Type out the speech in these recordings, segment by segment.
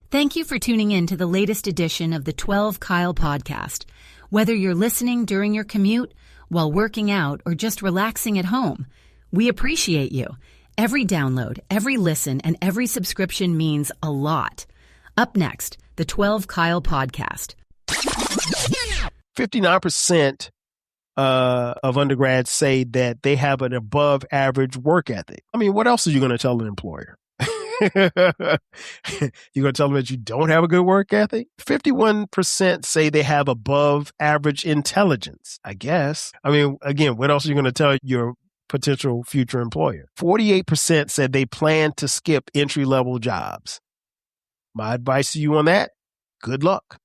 Thank you for tuning in to the latest edition of the 12 Kyle podcast. Whether you're listening during your commute, while working out, or just relaxing at home, we appreciate you. Every download, every listen, and every subscription means a lot. Up next, the 12 Kyle podcast. 59% of undergrads say that they have an above average work ethic. I mean, what else are you going to tell an employer? You're going to tell them that you don't have a good work ethic? 51% say they have above average intelligence, I guess. I mean, again, what else are you going to tell your potential future employer? 48% said they plan to skip entry-level jobs. My advice to you on that, good luck.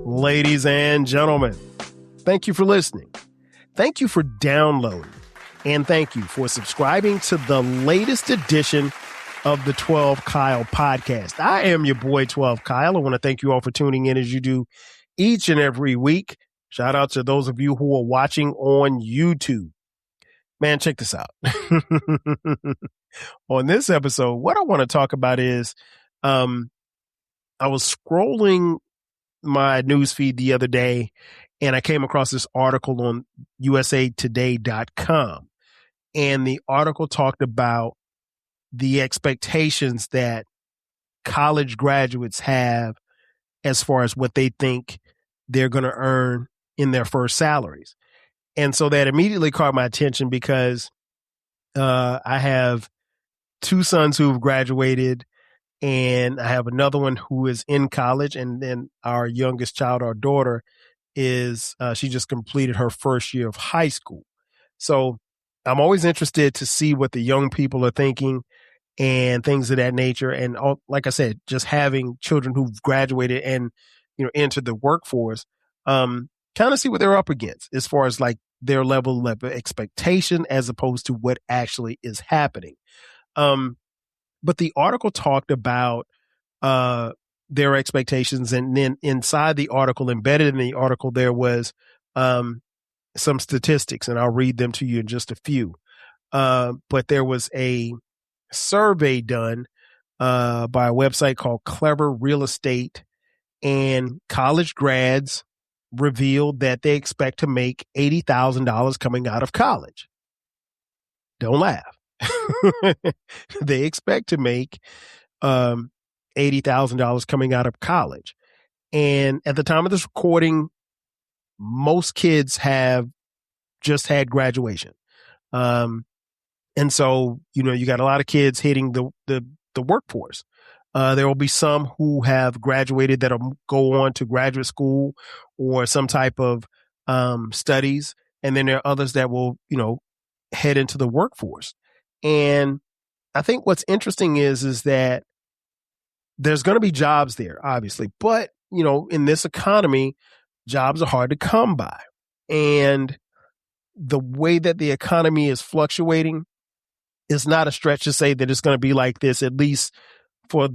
Ladies and gentlemen, thank you for listening. Thank you for downloading. And thank you for subscribing to the latest edition of the 12 Kyle podcast. I am your boy, 12 Kyle. I want to thank you all for tuning in as you do each and every week. Shout out to those of you who are watching on YouTube. Man, check this out. On this episode, what I want to talk about is I was scrolling my newsfeed the other day, and I came across this article on usatoday.com. And the article talked about the expectations that college graduates have as far as what they think they're going to earn in their first salaries. And so that immediately caught my attention because I have two sons who've graduated, and I have another one who is in college. And then our youngest child, our daughter, is she just completed her first year of high school. So I'm always interested to see what the young people are thinking and things of that nature. And like I said, just having children who've graduated and, entered the workforce, kind of see what they're up against as far as like their level of expectation as opposed to what actually is happening. But the article talked about their expectations, and then inside the article, embedded in the article, there was some statistics, and I'll read them to you in just a few. But there was a survey done by a website called Clever Real Estate, and college grads revealed that they expect to make $80,000 coming out of college. Don't laugh. They expect to make $80,000 coming out of college. And at the time of this recording, most kids have just had graduation. And so, you got a lot of kids hitting the workforce. There will be some who have graduated that'll go on to graduate school or some type of studies. And then there are others that will, head into the workforce. And I think what's interesting is that there's going to be jobs there, obviously. But, in this economy, jobs are hard to come by. And the way that the economy is fluctuating is not a stretch to say that it's going to be like this, at least for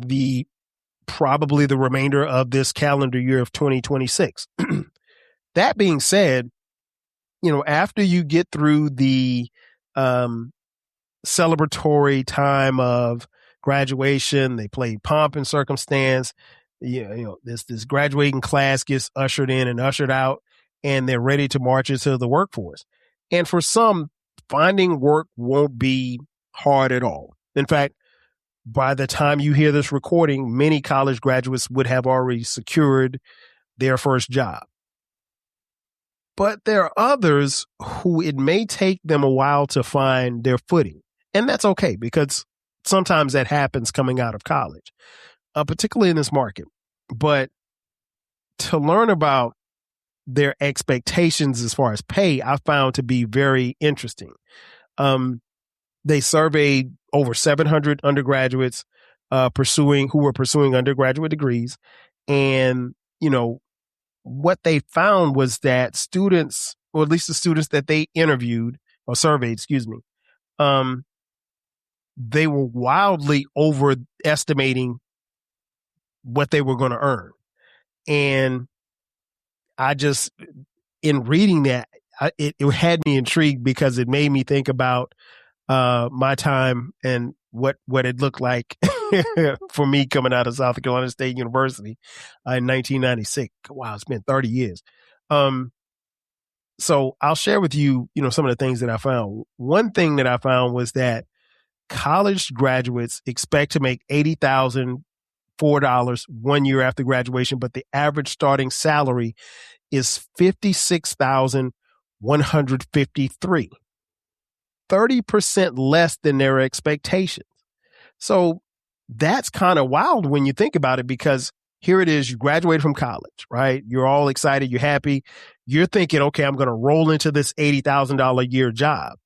probably the remainder of this calendar year of 2026. That being said, after you get through the celebratory time of graduation, they play pomp and circumstance. This graduating class gets ushered in and ushered out, and they're ready to march into the workforce. And for some, finding work won't be hard at all. In fact, by the time you hear this recording, many college graduates would have already secured their first job. But there are others who it may take them a while to find their footing. And that's okay, because sometimes that happens coming out of college, particularly in this market. But to learn about their expectations as far as pay, I found to be very interesting. They surveyed over 700 undergraduates who were pursuing undergraduate degrees. And, what they found was that students, or at least the students that they interviewed or surveyed, they were wildly overestimating what they were going to earn. And in reading that, it had me intrigued because it made me think about my time and what it looked like for me coming out of South Carolina State University in 1996. Wow, it's been 30 years. So I'll share with you, some of the things that I found. One thing that I found was that college graduates expect to make $80,004 1 year after graduation, but the average starting salary is $56,153, 30% less than their expectations. So that's kind of wild when you think about it, because here it is, you graduated from college, right? You're all excited, you're happy. You're thinking, okay, I'm going to roll into this $80,000 a year job.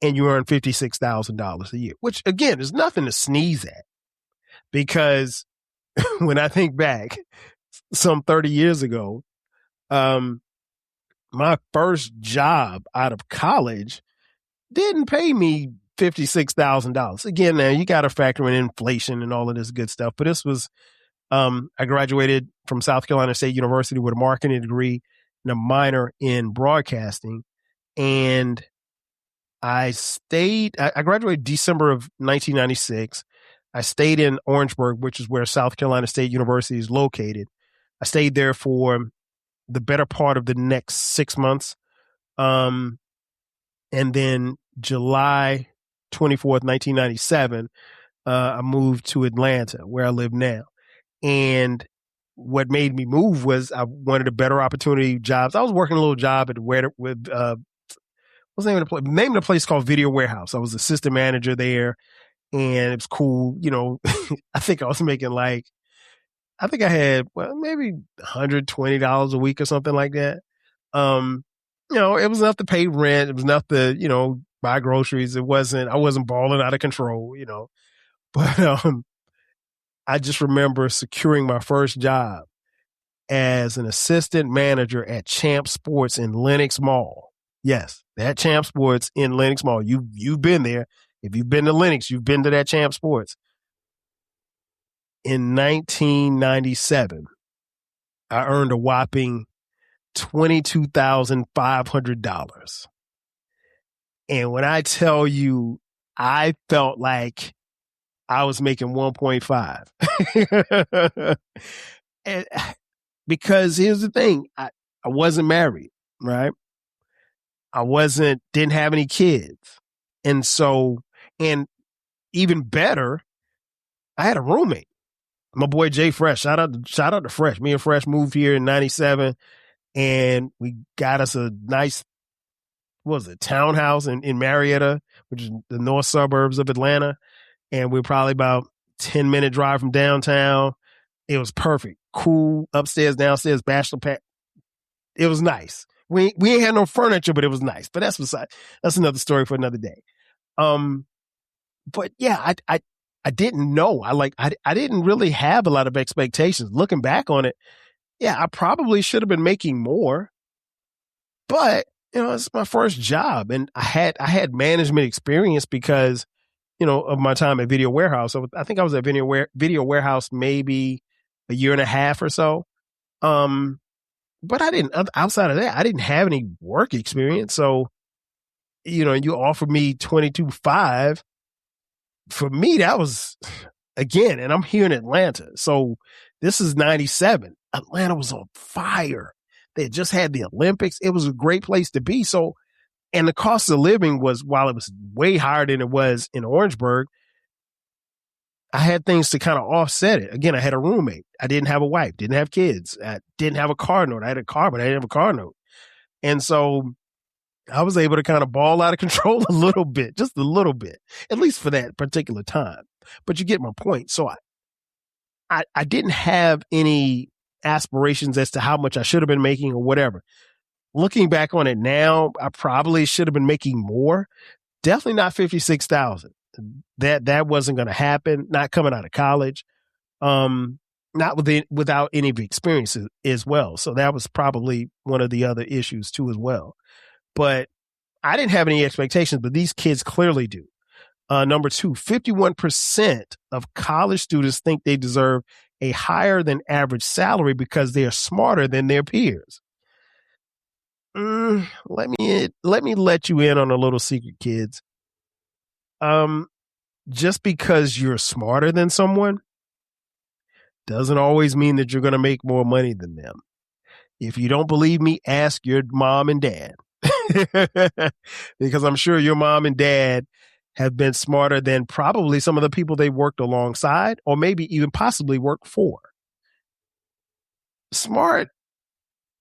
And you earn $56,000 a year, which again is nothing to sneeze at, because when I think back some 30 years ago, my first job out of college didn't pay me $56,000. Again, now you got to factor in inflation and all of this good stuff. But this was, I graduated from South Carolina State University with a marketing degree and a minor in broadcasting. And I graduated December of 1996. I stayed in Orangeburg, which is where South Carolina State University is located. I stayed there for the better part of the next 6 months. And then July 24th, 1997, I moved to Atlanta, where I live now. And what made me move was I wanted a better opportunity, jobs. I was working a little job what's the name of the place? Name of the place called Video Warehouse. I was assistant manager there, and it was cool. I think I was making I had maybe $120 a week or something like that. It was enough to pay rent. It was enough to buy groceries. I wasn't balling out of control. But I just remember securing my first job as an assistant manager at Champ Sports in Lenox Mall. Yes, that Champ Sports in Lenox Mall. You've been there. If you've been to Lenox, you've been to that Champ Sports. In 1997, I earned a whopping $22,500. And when I tell you, I felt like I was making 1.5. And because here's the thing, I wasn't married, right? I didn't have any kids. And so, and even better, I had a roommate. My boy Jay Fresh, shout out to Fresh. Me and Fresh moved here in 97, and we got us a nice, townhouse in Marietta, which is the north suburbs of Atlanta. And we're probably about 10-minute drive from downtown. It was perfect. Cool, upstairs, downstairs, bachelor pad. It was nice. We ain't had no furniture, but it was nice. But that's another story for another day. But yeah, I didn't know. I didn't really have a lot of expectations. Looking back on it, yeah, I probably should have been making more. But, it's my first job, and I had management experience because, of my time at Video Warehouse. So I think I was at Video Warehouse maybe a year and a half or so. But outside of that, I didn't have any work experience. So, you offered me $22,500. For me, that was, again, and I'm here in Atlanta. So this is 97. Atlanta was on fire. They had just had the Olympics. It was a great place to be. So, and the cost of living was, while it was way higher than it was in Orangeburg, I had things to kind of offset it. Again, I had a roommate. I didn't have a wife, didn't have kids. I didn't have a car note. I had a car, but I didn't have a car note. And so I was able to kind of ball out of control a little bit, just a little bit, at least for that particular time. But you get my point. So I didn't have any aspirations as to how much I should have been making or whatever. Looking back on it now, I probably should have been making more. Definitely not $56,000. That wasn't going to happen. Not coming out of college. Not without any experiences as well. So that was probably one of the other issues too as well. But I didn't have any expectations, but these kids clearly do. Number two, 51% of college students think they deserve a higher than average salary because they are smarter than their peers. Let me let you in on a little secret, kids. Just because you're smarter than someone doesn't always mean that you're going to make more money than them. If you don't believe me, ask your mom and dad. Because I'm sure your mom and dad have been smarter than probably some of the people they worked alongside, or maybe even possibly worked for. Smart,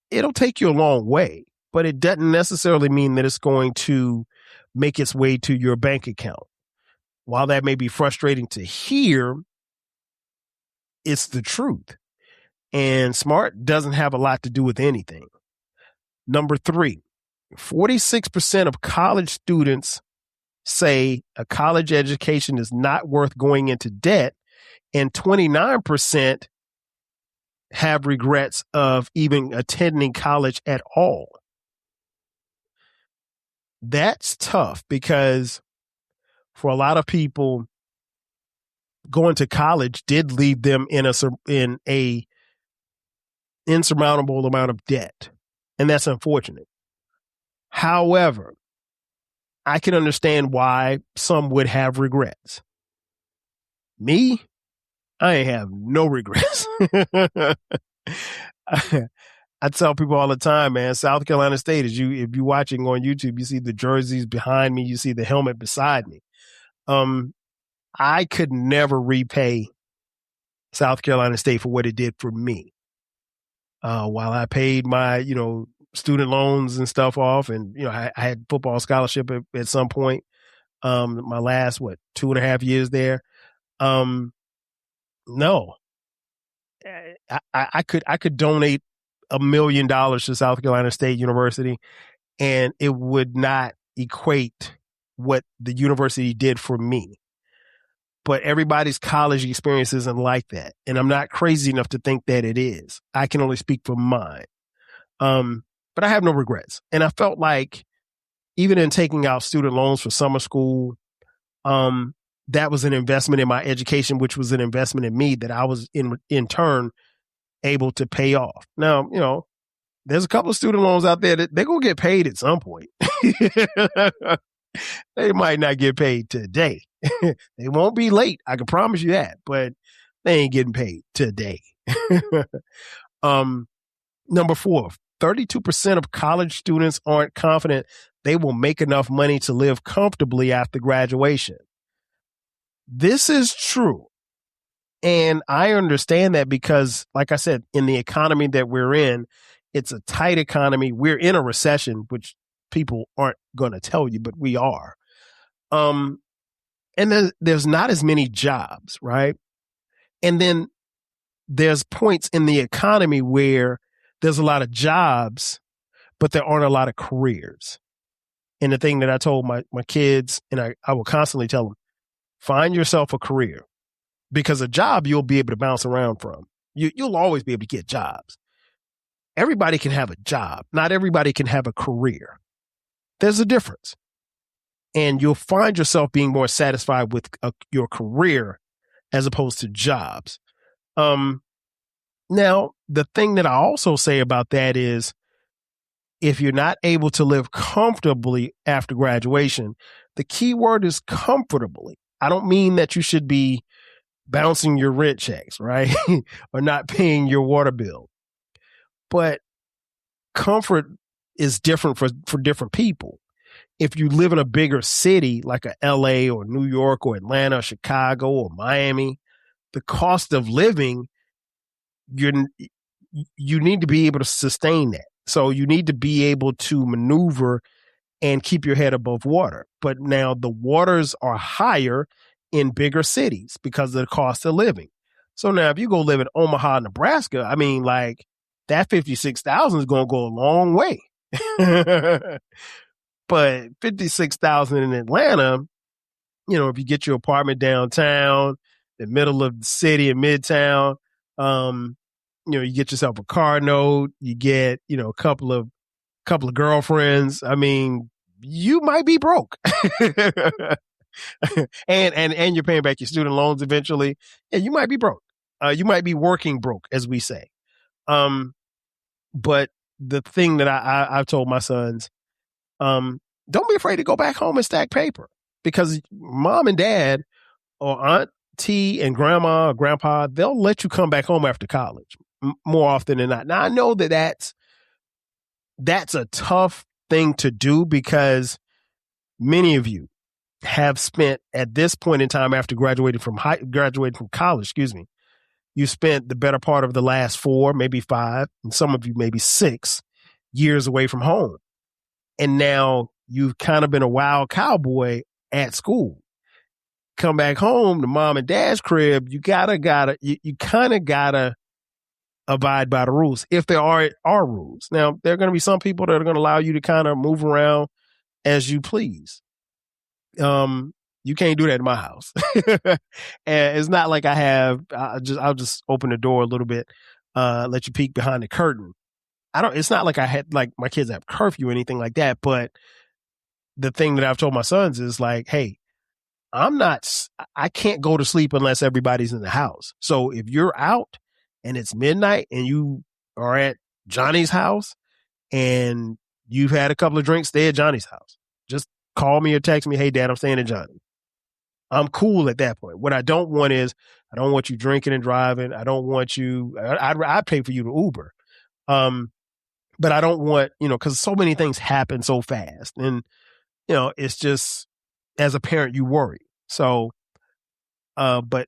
it'll take you a long way, but it doesn't necessarily mean that it's going to make its way to your bank account. While that may be frustrating to hear, it's the truth. And smart doesn't have a lot to do with anything. Number 3, 46% of college students say a college education is not worth going into debt, and 29% have regrets of even attending college at all. That's tough because for a lot of people, going to college did leave them in a insurmountable amount of debt, and that's unfortunate. However, I can understand why some would have regrets. Me, I have no regrets. I tell people all the time, man, South Carolina State, if you're watching on YouTube, you see the jerseys behind me, you see the helmet beside me. I could never repay South Carolina State for what it did for me. While I paid my, student loans and stuff off, and, I had football scholarship at some point, my last, 2.5 years there. No, I could donate $1 million to South Carolina State University, and it would not equate what the university did for me. But everybody's college experience isn't like that. And I'm not crazy enough to think that it is. I can only speak for mine. But I have no regrets. And I felt like even in taking out student loans for summer school, that was an investment in my education, which was an investment in me that I was in turn able to pay off. Now, there's a couple of student loans out there that they're going to get paid at some point. They might not get paid today. They won't be late. I can promise you that, but they ain't getting paid today. Number 4, 32% of college students aren't confident they will make enough money to live comfortably after graduation. This is true. And I understand that because, like I said, in the economy that we're in, it's a tight economy. We're in a recession, which people aren't going to tell you, but we are. And then there's not as many jobs, right? And then there's points in the economy where there's a lot of jobs, but there aren't a lot of careers. And the thing that I told my kids, and I will constantly tell them, find yourself a career, because a job you'll be able to bounce around from. You'll always be able to get jobs. Everybody can have a job. Not everybody can have a career. There's a difference. And you'll find yourself being more satisfied with your career as opposed to jobs. Now, the thing that I also say about that is, if you're not able to live comfortably after graduation, the key word is comfortably. I don't mean that you should be bouncing your rent checks, right? Or not paying your water bill. But comfort is different for different people. If you live in a bigger city like a LA or New York or Atlanta or Chicago or Miami, the cost of living, you need to be able to sustain that. So you need to be able to maneuver and keep your head above water. But now the waters are higher in bigger cities because of the cost of living. So now if you go live in Omaha, Nebraska, I mean, like, that $56,000 is going to go a long way. But $56,000 in Atlanta, if you get your apartment downtown, the middle of the city in Midtown, you get yourself a car note, you get, a couple of girlfriends. I mean, you might be broke. and you're paying back your student loans eventually. Yeah, you might be broke. You might be working broke, as we say. But the thing that I've told my sons, don't be afraid to go back home and stack paper, because mom and dad or auntie and grandma or grandpa, they'll let you come back home after college more often than not. Now, I know that that's a tough thing to do, because many of you have spent, at this point in time after graduating from college, you spent the better part of the last 4, maybe 5, and some of you maybe 6 years away from home. And now you've kind of been a wild cowboy at school. Come back home to mom and dad's crib, you kind of gotta abide by the rules, if there are rules. Now, there are going to be some people that are going to allow you to kind of move around as you please. You can't do that in my house. And it's not like I'll just open the door a little bit, let you peek behind the curtain. It's not like I had, like, my kids have curfew or anything like that. But the thing that I've told my sons is like, hey, I can't go to sleep unless everybody's in the house. So if you're out and it's midnight and you are at Johnny's house and you've had a couple of drinks, stay at Johnny's house. Just call me or text me, hey, Dad, I'm staying at Johnny. I'm cool at that point. What I don't want is, I don't want you drinking and driving. I don't want you, I'd pay for you to Uber. But I don't want, because so many things happen so fast. And, it's just, as a parent, you worry. So, but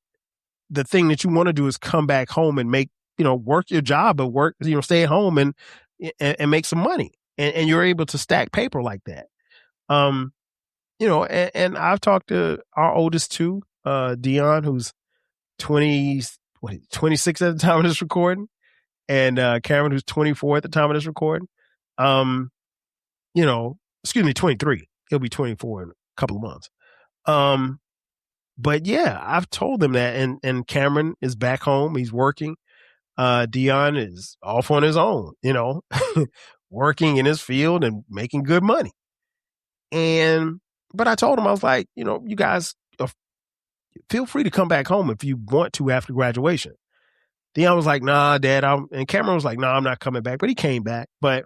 the thing that you want to do is come back home and make, work your job, but stay at home and make some money. And you're able to stack paper like that. And I've talked to our oldest two, Dion, who's 26 at the time of this recording, and Cameron, who's 24 at the time of this recording. 23. He'll be 24 in a couple of months. But yeah, I've told them that, and Cameron is back home. He's working. Dion is off on his own, working in his field and making good money. But I told him, I was like, you guys feel free to come back home if you want to after graduation. Dion was like, nah, Dad. And Cameron was like, nah, I'm not coming back. But he came back. But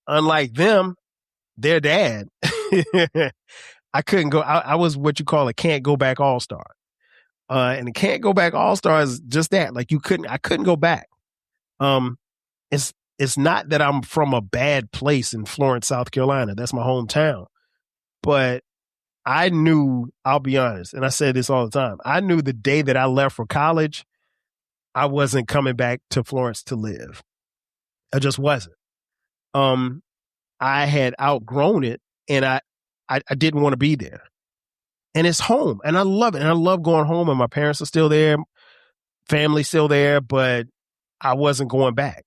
unlike them, their dad, I couldn't go. I was what you call a can't go back all-star. And the can't go back all-star is just that. Like, I couldn't go back. It's not that I'm from a bad place in Florence, South Carolina. That's my hometown. But I knew, I'll be honest, and I say this all the time, I knew the day that I left for college, I wasn't coming back to Florence to live. I just wasn't. I had outgrown it, and I didn't want to be there. And it's home, and I love it. And I love going home, and my parents are still there, family's still there, but I wasn't going back.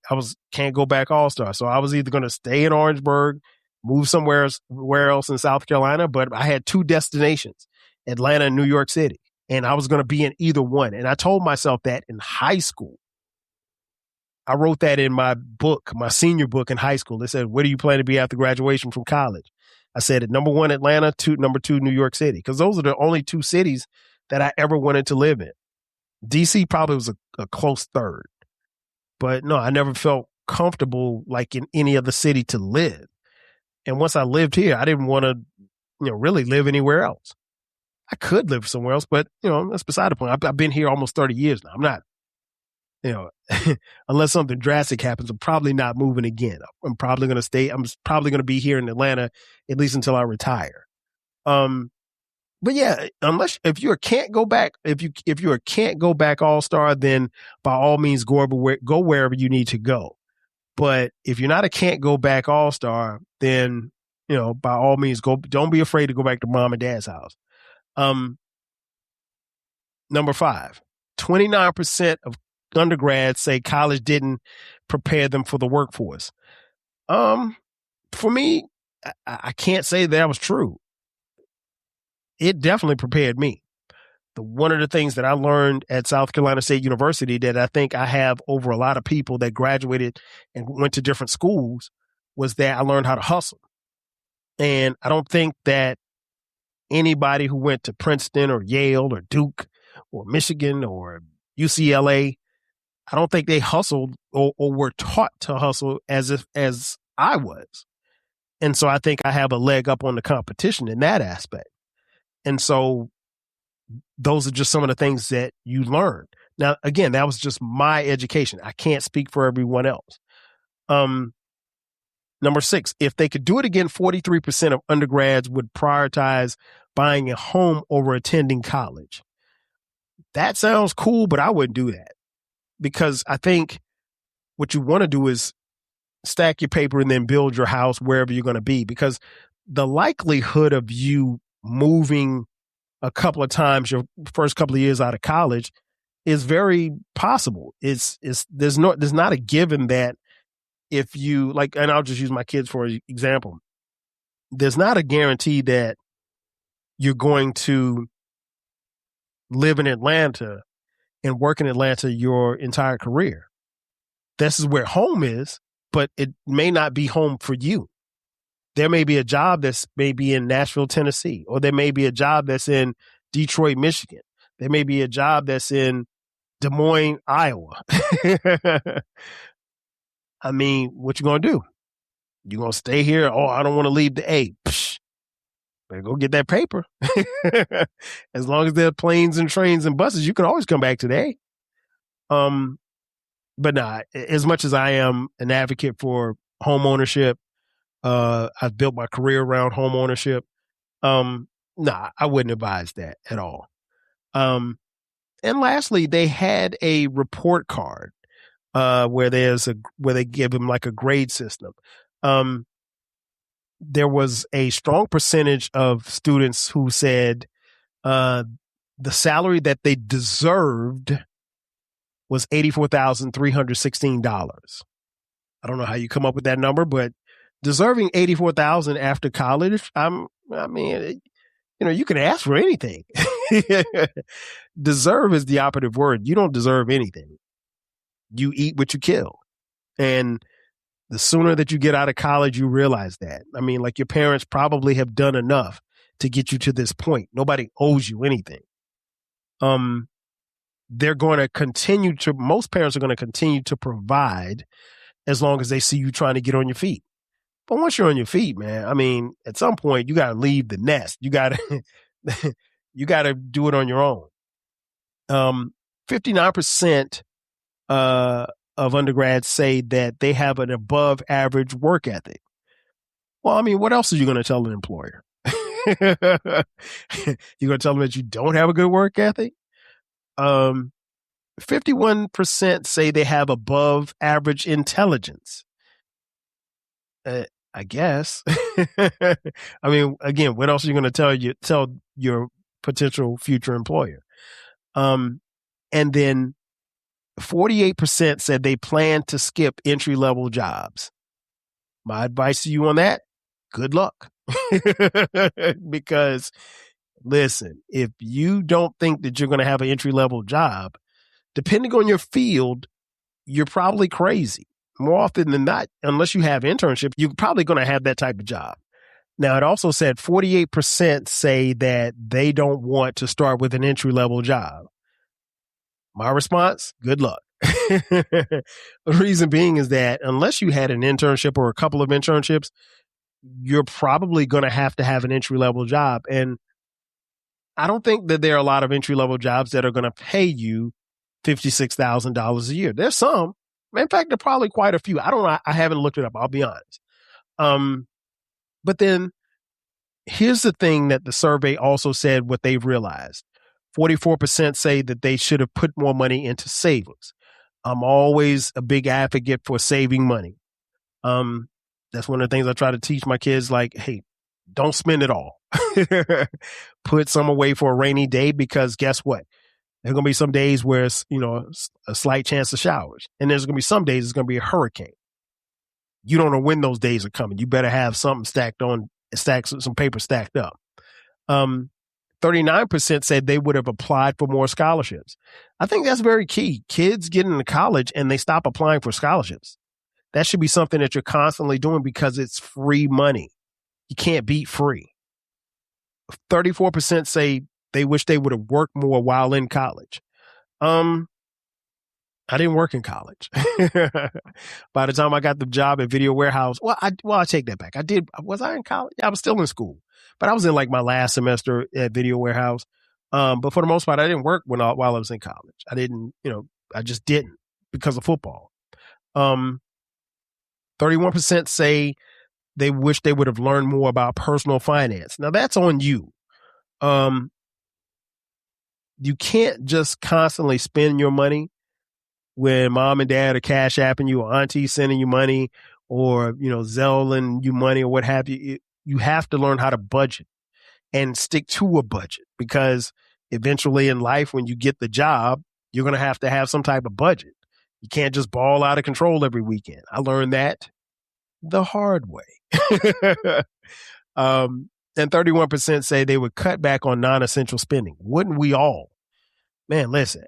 Can't go back all-star. So I was either going to stay in Orangeburg, move somewhere else in South Carolina, but I had 2 destinations, Atlanta and New York City, and I was going to be in either one. And I told myself that in high school. I wrote that in my book, my senior book in high school. It said, where do you plan to be after graduation from college? I said, number 1, Atlanta, number 2, New York City, because those are the only 2 cities that I ever wanted to live in. DC probably was a close third. But no, I never felt comfortable like in any other city to live. And once I lived here, I didn't want to, really live anywhere else. I could live somewhere else, but, that's beside the point. I've been here almost 30 years now. I'm not, unless something drastic happens, I'm probably not moving again. I'm probably going to stay. I'm probably going to be here in Atlanta, at least until I retire. But yeah, if you're a can't go back all-star, then by all means go wherever you need to go. But if you're not a can't go back all-star, then, by all means go. Don't be afraid to go back to mom and dad's house. Number 5, 29% of undergrads say college didn't prepare them for the workforce. For me, I can't say that was true. It definitely prepared me. One of the things that I learned at South Carolina State University that I think I have over a lot of people that graduated and went to different schools was that I learned how to hustle. And I don't think that anybody who went to Princeton or Yale or Duke or Michigan or UCLA I don't think they hustled or were taught to hustle as I was. And so I think I have a leg up on the competition in that aspect. And so those are just some of the things that you learn. Now, again, that was just my education. I can't speak for everyone else. Number 6, if they could do it again, 43% of undergrads would prioritize buying a home over attending college. That sounds cool, but I wouldn't do that, because I think what you want to do is stack your paper and then build your house wherever you're going to be, because the likelihood of you moving a couple of times your first couple of years out of college is very possible. There's not a given that if you like, and I'll just use my kids for example. There's not a guarantee that you're going to live in Atlanta and work in Atlanta your entire career. This is where home is, but it may not be home for you. There may be a job that's maybe in Nashville, Tennessee, or there may be a job that's in Detroit, Michigan. There may be a job that's in Des Moines, Iowa. I mean, what you going to do? You going to stay here? Oh, I don't want to leave the A. Psh, better go get that paper. As long as there are planes and trains and buses, you can always come back to the A. But nah, as much as I am an advocate for home ownership, I've built my career around home ownership. Nah, I wouldn't advise that at all. And lastly, they had a report card where they give them like a grade system. There was a strong percentage of students who said the salary that they deserved was $84,316. I don't know how you come up with that number, but deserving $84,000 after college, you can ask for anything. Deserve is the operative word. You don't deserve anything. You eat what you kill. And the sooner that you get out of college, you realize that. I mean, like, your parents probably have done enough to get you to this point. Nobody owes you anything. They're going to continue to, most parents are going to continue to provide as long as they see you trying to get on your feet. But once you're on your feet, man, I mean, at some point you got to leave the nest. You got to do it on your own. 59% of undergrads say that they have an above average work ethic. Well, I mean, what else are you going to tell an employer? You're going to tell them that you don't have a good work ethic? 51% say they have above average intelligence. I guess. I mean, again, what else are you going to tell your potential future employer? And then 48% said they plan to skip entry-level jobs. My advice to you on that, good luck. Because, listen, if you don't think that you're going to have an entry-level job, depending on your field, you're probably crazy. More often than not, unless you have internship, you're probably going to have that type of job. Now, it also said 48% say that they don't want to start with an entry-level job. My response, good luck. The reason being is that unless you had an internship or a couple of internships, you're probably going to have an entry-level job. And I don't think that there are a lot of entry-level jobs that are going to pay you $56,000 a year. There's some. In fact, there are probably quite a few. I don't know. I haven't looked it up. I'll be honest. But then here's the thing that the survey also said what they've realized. 44% say that they should have put more money into savings. I'm always a big advocate for saving money. That's one of the things I try to teach my kids, like, hey, don't spend it all. Put some away for a rainy day, because guess what? There are going to be some days where it's, a slight chance of showers. And there's going to be some days it's going to be a hurricane. You don't know when those days are coming. You better have something some paper stacked up. 39% said they would have applied for more scholarships. I think that's very key. Kids get into college and they stop applying for scholarships. That should be something that you're constantly doing, because it's free money. You can't beat free. 34% say they wish they would have worked more while in college. I didn't work in college. By the time I got the job at Video Warehouse, I take that back. Was I in college? Yeah, I was still in school, but I was in like my last semester at Video Warehouse. But for the most part, I didn't work while I was in college. I didn't, I just didn't because of football. 31% say they wish they would have learned more about personal finance. Now that's on you. You can't just constantly spend your money when mom and dad are cash apping you or auntie sending you money or, Zelling you money or what have you. You have to learn how to budget and stick to a budget because eventually in life, when you get the job, you're going to have some type of budget. You can't just ball out of control every weekend. I learned that the hard way. And 31% say they would cut back on non-essential spending. Wouldn't we all? Man, listen,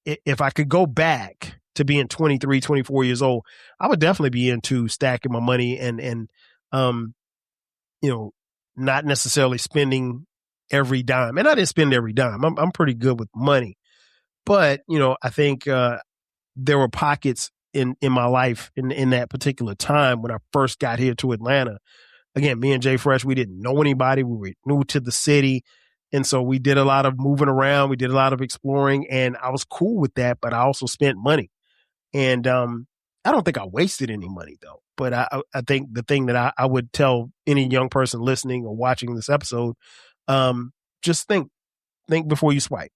if I could go back to being 23, 24 years old, I would definitely be into stacking my money and not necessarily spending every dime. And I didn't spend every dime. I'm pretty good with money. But, I think there were pockets in my life in that particular time when I first got here to Atlanta. Again, me and Jay Fresh, we didn't know anybody. We were new to the city. And so we did a lot of moving around. We did a lot of exploring and I was cool with that, but I also spent money. And I don't think I wasted any money though. But I think the thing that I would tell any young person listening or watching this episode, just think before you swipe.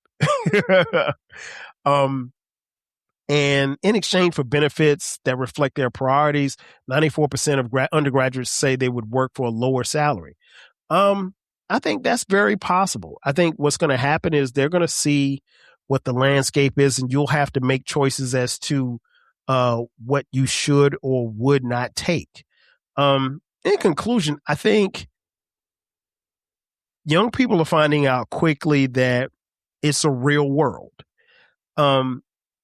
And in exchange for benefits that reflect their priorities, 94% of undergraduates say they would work for a lower salary. I think that's very possible. I think what's going to happen is they're going to see what the landscape is, and you'll have to make choices as to what you should or would not take. In conclusion, I think young people are finding out quickly that it's a real world.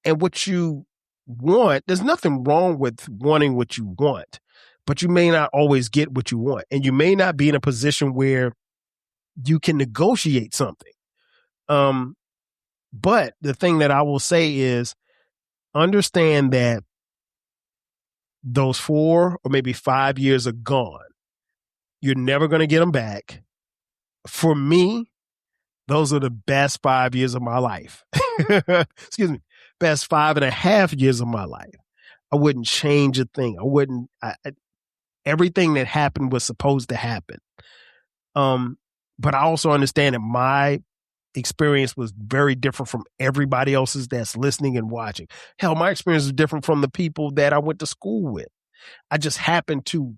And what you want, there's nothing wrong with wanting what you want, but you may not always get what you want. And you may not be in a position where you can negotiate something. But the thing that I will say is understand that those 4 or maybe 5 years are gone. You're never going to get them back. For me, those are the best 5 years of my life. Excuse me. Best 5.5 years of my life. I wouldn't change a thing. Everything that happened was supposed to happen. But I also understand that my experience was very different from everybody else's that's listening and watching. Hell, my experience is different from the people that I went to school with. I just happened to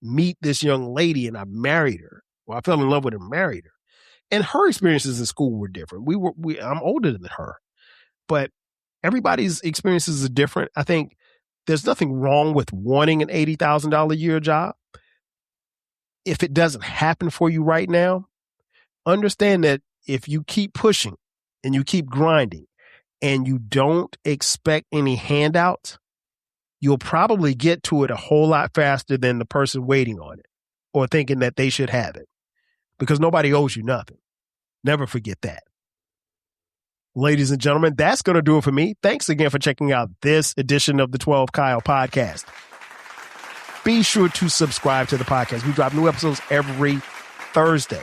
meet this young lady and I married her. Well, I fell in love with her and married her. And her experiences in school were different. I'm older than her. But everybody's experiences are different. I think there's nothing wrong with wanting an $80,000 a year job. If it doesn't happen for you right now, understand that if you keep pushing and you keep grinding and you don't expect any handouts, you'll probably get to it a whole lot faster than the person waiting on it or thinking that they should have it because nobody owes you nothing. Never forget that. Ladies and gentlemen, that's going to do it for me. Thanks again for checking out this edition of the 12 Kyle podcast. Be sure to subscribe to the podcast. We drop new episodes every Thursday.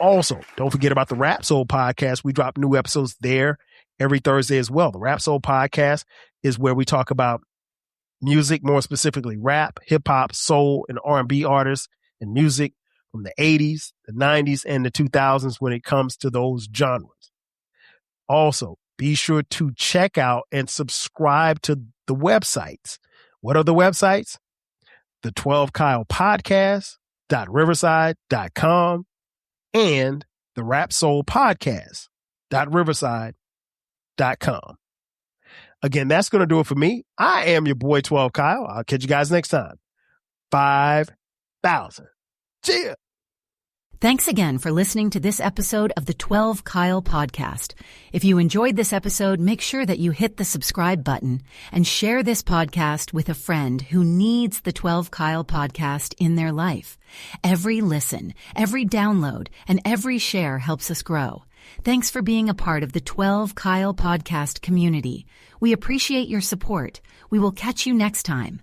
Also, don't forget about the Rap Soul podcast. We drop new episodes there every Thursday as well. The Rap Soul podcast is where we talk about music, more specifically rap, hip hop, soul, and R&B artists and music from the 80s, the 90s, and the 2000s when it comes to those genres. Also, be sure to check out and subscribe to the websites. What are the websites? The 12 Kyle podcast.riverside.com and the Rap Soul podcast.riverside.com. Again, that's going to do it for me. I am your boy 12 Kyle. I'll catch you guys next time. 5,000. Cheers. Thanks again for listening to this episode of the 12 Kyle podcast. If you enjoyed this episode, make sure that you hit the subscribe button and share this podcast with a friend who needs the 12 Kyle podcast in their life. Every listen, every download, and every share helps us grow. Thanks for being a part of the 12 Kyle podcast community. We appreciate your support. We will catch you next time.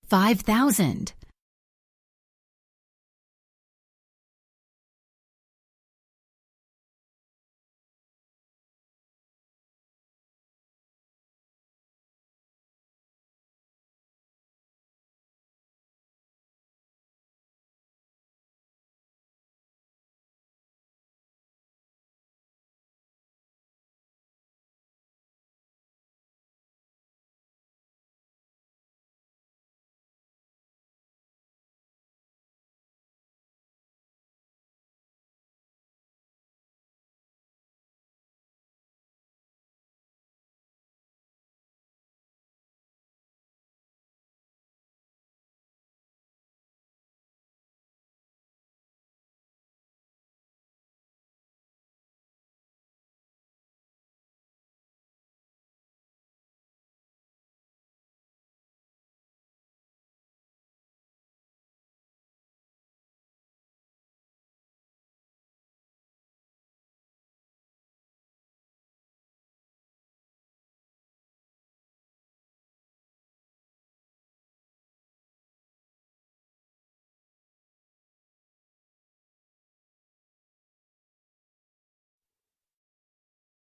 5,000.